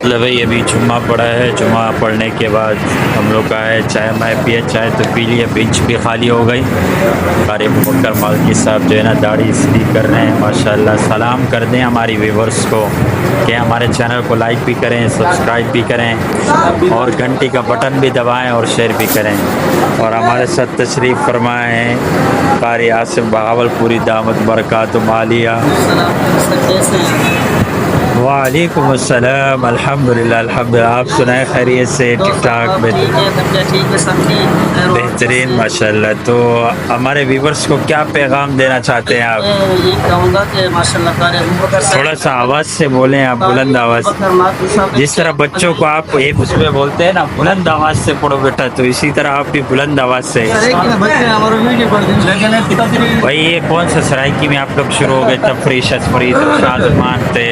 मतलब है अभी जुम्मा पड़ा है, जुम्मा पढ़ने के बाद हम लोग का है चाय माय पिए, चाय तो पी लिया, बेंच भी खाली हो गई। कारी मुबक्कर मालकी साहब जो है ना दाढ़ी सीधी कर रहे हैं माशाल्लाह। सलाम कर दें हमारी व्यूवर्स को कि हमारे चैनल को लाइक भी करें, सब्सक्राइब भी करें और घंटी का बटन भी दबाएं और शेयर भी करें। और हमारे साथ तशरीफ़ फरमाए हैं कारी आसिफ बहावलपुरी दामत बरकातुहू आलिया। वालेकुम अस्सलाम, अल्हम्दुलिल्लाह अल्हम्दुलिल्लाह। आप सुनाए खैरियत से? ठीक ठाक बेहतरीन माशाल्लाह। तो हमारे व्यूवर्स को क्या पैगाम देना चाहते हैं आप? ये कहूँगा कि माशाल्लाह थोड़ा सा आवाज़ से बोलें आप, बुलंद आवाज़। जिस तरह बच्चों को आप एक उसमें बोलते हैं ना बुलंद आवाज़ से पढ़ो बेटा, तो इसी तरह आप भी बुलंद आवाज़ से। भाई ये कौन सा सराइकी में आप लोग शुरू हो गए? तफरी शफरी शादमान थे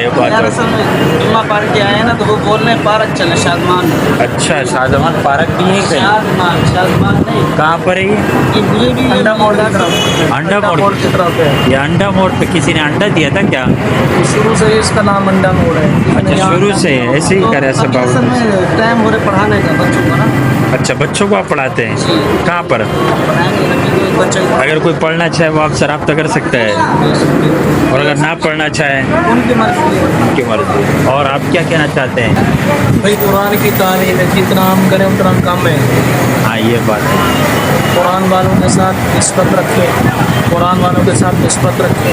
जुम्मा पढ़ के आए ना तो वो बोल रहे हैं पार्क चले शादमान। अच्छा, शादमान पार्क भी है कहीं? शादमान नहीं, कहाँ पर है ये मुझे भी अंडा मोड़ अंडा मोड़ की तरफ है। ये अंडा मोड़ पे किसी ने अंडा दिया था क्या? शुरू से ही इसका नाम अंडा मोड़ है। अच्छा, शुरू से ऐसे ही करे सब बाबू। टाइम हो रहे पढ़ाने का बच्चों को ना। अच्छा, बच्चों को आप पढ़ाते हैं? जी। कहाँ पर? बच्चे अगर कोई पढ़ना चाहे वो आपसे रब्ता कर सकता है, और अगर ना पढ़ना चाहे उनकी मर्जी। उनकी मर्जी। और आप क्या कहना चाहते हैं? भाई कुरान की तालीम है, जितना हम करें उतना कम है। हाँ ये बात है। कुरान वालों के साथ निस्बत रखें, कुरान वालों के साथ निस्बत रखें।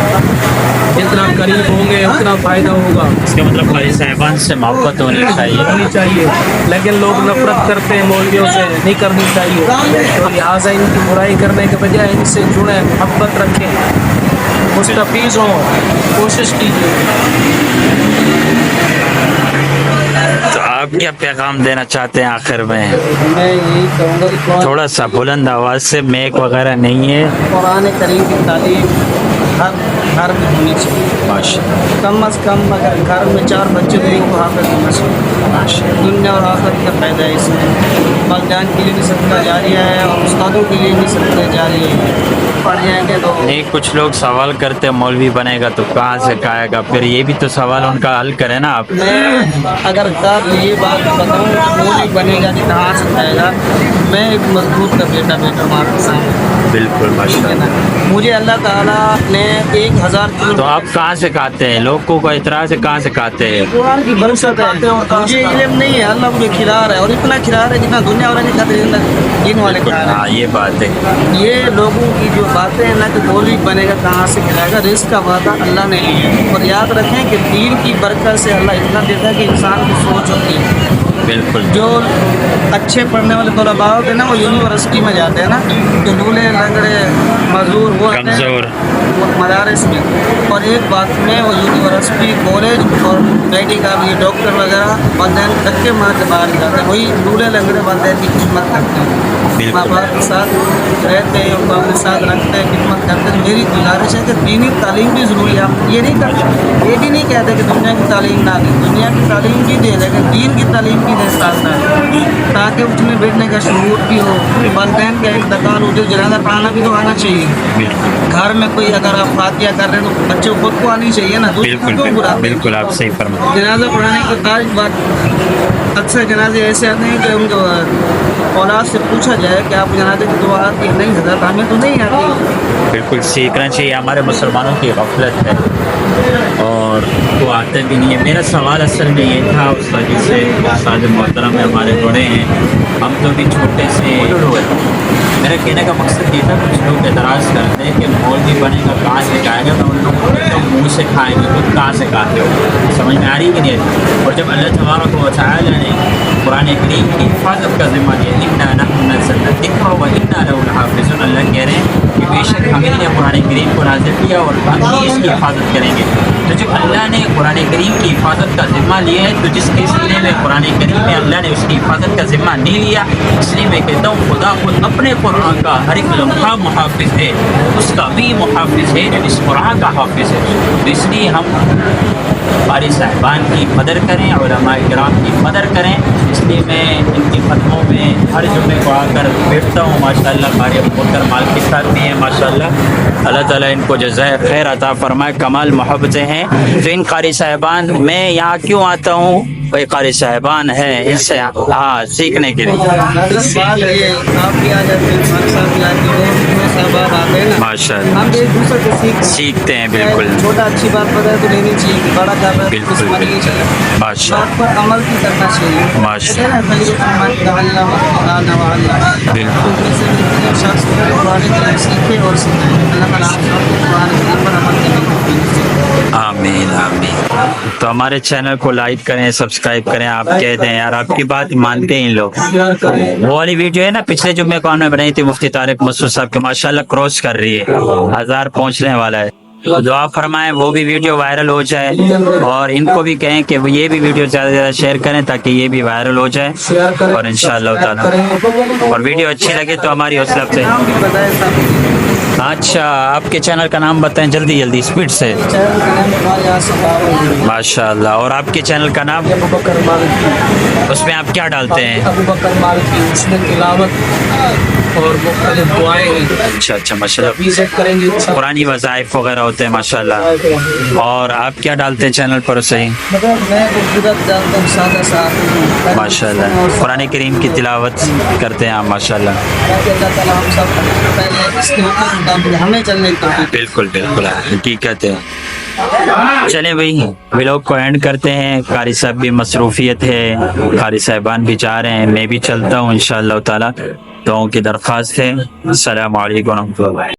जितना करीब होंगे उतना फ़ायदा होगा। इसका मतलब कारी साहिबान से मोहब्बत होनी चाहिए। लेकिन लोग नफरत करते हैं मौलवियों से, नहीं करनी चाहिए। तो लिहाजा इनकी बुराई करने के बजाय इनसे जुड़े, मोहब्बत रखें, मुस्तफीज़ हों, कोशिश कीजिए। तो आप क्या पैगाम देना चाहते हैं आखिर में? मैं यही कहूँगा कि थोड़ा सा बुलंद आवाज़ से, मैक वगैरह नहीं है। कुरान करीम की तालीम हर घर में होनी चाहिए। माशाअल्लाह कम अज़ कम अगर घर में 4 बच्चे भी तो हाफ़िज़ होना चाहिए। माशाअल्लाह। दुनिया और आखिरत का फ़ायदा है इसमें। वालिदैन के लिए भी सदका जारिया है और उस्तादों के लिए भी सदका जारिया है। पढ़ जाएंगे तो नहीं, कुछ लोग सवाल करते हैं मौलवी बनेगा तो कहाँ से खाएगा, फिर ये भी तो सवाल उनका हल करें ना आप। मैं अगर कल ये बात बताऊँ मौलवी बनेगा कि कहाँ से खाएगा, मैं एक मजदूर का बेटा हमारे सामने। बिल्कुल माशाअल्लाह। मुझे अल्लाह ताला ने 1000 तो आप कहाँ से खाते हैं? लोगों को इतराज़ से कहाँ से खाते हैं? कुरान की बरकत है। मुझे इल्म नहीं है, अल्लाह मुझे खिला रहा है और इतना खिला रहा है जितना दुनिया वाले नहीं खाते, इन वाले खा रहे हाँ ये बात है। हैं। ये लोगों की जो बातें हैं ना कि मौलवी बनेगा कहाँ से खिलाएगा, रिस्क का वादा अल्लाह ने लिया है। और याद रखें कि दीन की बरकत से अल्लाह इतना देता है कि इंसान की सोच होती है। बिल्कुल। जो अच्छे पढ़ने वाले तलबा होते हैं ना वो यूनिवर्सिटी में जाते हैं ना, जो लूले लंगड़े मजदूर वो आते हैं कमज़ोर मदारस में, और एक बात में वो यूनिवर्सिटी कॉलेज और मेडिकल ये डॉक्टर वगैरह वालदैन धक्के मार के बाहर जाते हैं। वही लूले लंगड़े वालदैन की खिदमत करते हैं, माँ बाप के साथ रहते हैं, उनको अपने साथ रखते हैं, खिदमत करते हैं। मेरी गुजारिश है कि दीनी तालीम भी ज़रूरी है। ये नहीं करते, ये भी नहीं कहते कि दुनिया की तालीम ना दें, दुनिया की तालीम भी दे, लेकिन दीन की तालीम भी दे साथ साथ, ताकि उसमें बैठने का शऊर भी हो, वालदैन का इंतकाल हो, जो जनाजा पढ़ाना भी तो आना चाहिए। घर में कोई अगर आप फातिया कर रहे हैं तो बच्चे को खुद को आनी चाहिए ना। बिल्कुल बिल्कुल आप सही फरमा। जनाजा पढ़ाने की तारीफ बात, अक्सर जनाजे ऐसे आते हैं कि उनको औलाद से पूछा जाए कि आप जनाजे की दुआ आती है? नहीं हज़रत हमें तो नहीं आती। बिल्कुल सीखना चाहिए, हमारे मुसलमानों की गफलत है और वो आते भी नहीं है। मेरा सवाल असल में ये था जिससे उस्ताद मोहतरम हमारे बड़े हैं, हम तो भी छोटे से। मेरा कहने का मकसद ये था, कुछ लोग एतराज़ करते हैं कि मौलवी बनेगा कहाँ से खाएगा, तो उन लोगों को तो मुँह से खाएंगे, तो कहाँ से खाते हो? समझ में आ रही कि नहीं? और जब अल्लाह तबारक व तआला ने कुरान करीम की हिफाजत का ज़िम्मा लिया, इन्ना नहनु नज़्ज़लना ज़िक्र व इन्ना लहू लहाफ़िज़ून, अल्लाह कह रहे हैं कि बेशक हमने कुरान करीम को नाज़िल किया और हम ही इसकी हिफाजत करेंगे। तो जब अल्लाह ने कुरान करीम की हिफाजत का ज़िम्मा लिया है, तो जिसके सीने में कुरान करीम में अल्लाह ने उसकी हिफाजत का ज़िम्मा नहीं लिया, इसलिए मैं कहता हूँ खुदा खुद अपने कुरान का हर एक लम्हा मुहाफ़िज़ है, उसका भी मुहाफ़िज़ है जो इस कुरान का हाफ़िज़ है। तो इसलिए हम कारी साहिबान की कदर करें, उलमाए किराम की कदर करें। इसलिए मैं इनकी ख़त्मों में हर जुम्मे को आकर बैठता हूँ। माशाअल्लाह कारी मुबक्कर मालकी साहब भी हैं माशाअल्लाह, अल्लाह ताला इनको जज़ाए खैर अता फरमाए, कमाल मोहब्बतें हैं। तो इन कारी साहिबान मैं यहाँ क्यों आता हूँ कोई कारी साहिबान है इनसे हाँ सीखने के लिए इस बात ये आप भी आ जाते हैं, हमारे साथ भी आते हो, दोनों साहब आते हैं ना, माशाल्लाह हम एक दूसरे से सीखते हैं बिल्कुल छोटा अच्छी बात पता है तो लेनी चाहिए, कि बड़ा कर रहा है तो बिल्कुल, कुछ माननी चाहिए, माशाल्लाह बात पर अमल भी करना चाहिए। माशाल्लाह। कहते हैं ना, खैरुकुम मन तअल्लम अलकुरान व अल्लम। बिल्कुल। तो जैसे कि शख्स कुरान करीम सीखे और सिखाए, अल्लाह ताला हम सबको कुरान करीम पर अमल करने की तौफीक दे। आमीन आमीन। तो हमारे चैनल को लाइक करें, सब्सक्राइब करें। आप कहते हैं यार आपकी बात मानते हैं इन लोग। वो वाली वीडियो है ना पिछले जुम्मे को हमने बनाई थी मुफ्ती तारिक मसूद साहब के, माशाल्लाह क्रॉस कर रही है, 1000 पहुंचने वाला है। तो दुआ फरमाएं वो भी वीडियो वायरल हो जाए, और इनको भी कहें कि वो ये भी वीडियो ज़्यादा से ज़्यादा शेयर करें ताकि ये भी वायरल हो जाए, और इंशाअल्लाह ताला और वीडियो अच्छी लगे तो हमारी हौसला अफजाई। नाम भी बताए साहब, अच्छा आपके चैनल का नाम बताएं जल्दी जल्दी स्पीड से। चैनल का नाम हमारे यहाँ से माशाल्लाह। और आपके चैनल का नाम, अबू बकर मालिकी, उसमें आप क्या डालते हैं? अबू बकर मालिकी, उसमें तिलावत और मुख्तलिफ दुआएं हैं। अच्छा अच्छा माशाल्लाह, विजिट करेंगे पुरानी वज़ाइफ वगैरह होते हैं माशाल्लाह। और आप क्या डालते हैं चैनल पर सही? मतलब मैं खूबसूरत जानता हूँ, सादा सा माशाल्लाह कुरान करीम की तिलावत करते हैं आप माशाल्लाह। ताकि अल्लाह ताला हम सब पहले इसके मुताबिक हमें चलने की तौफीक दे। बिल्कुल बिल्कुल हकीकत है। चले भाई व्लॉग को एंड करते हैं। कारी साहब भी मसरूफियत है, कारी साहिबान भी जा रहे हैं, मैं भी चलता हूँ इंशाअल्लाह ताला। दुआओं की दरख्वास्त है। अस्सलामु अलैकुम।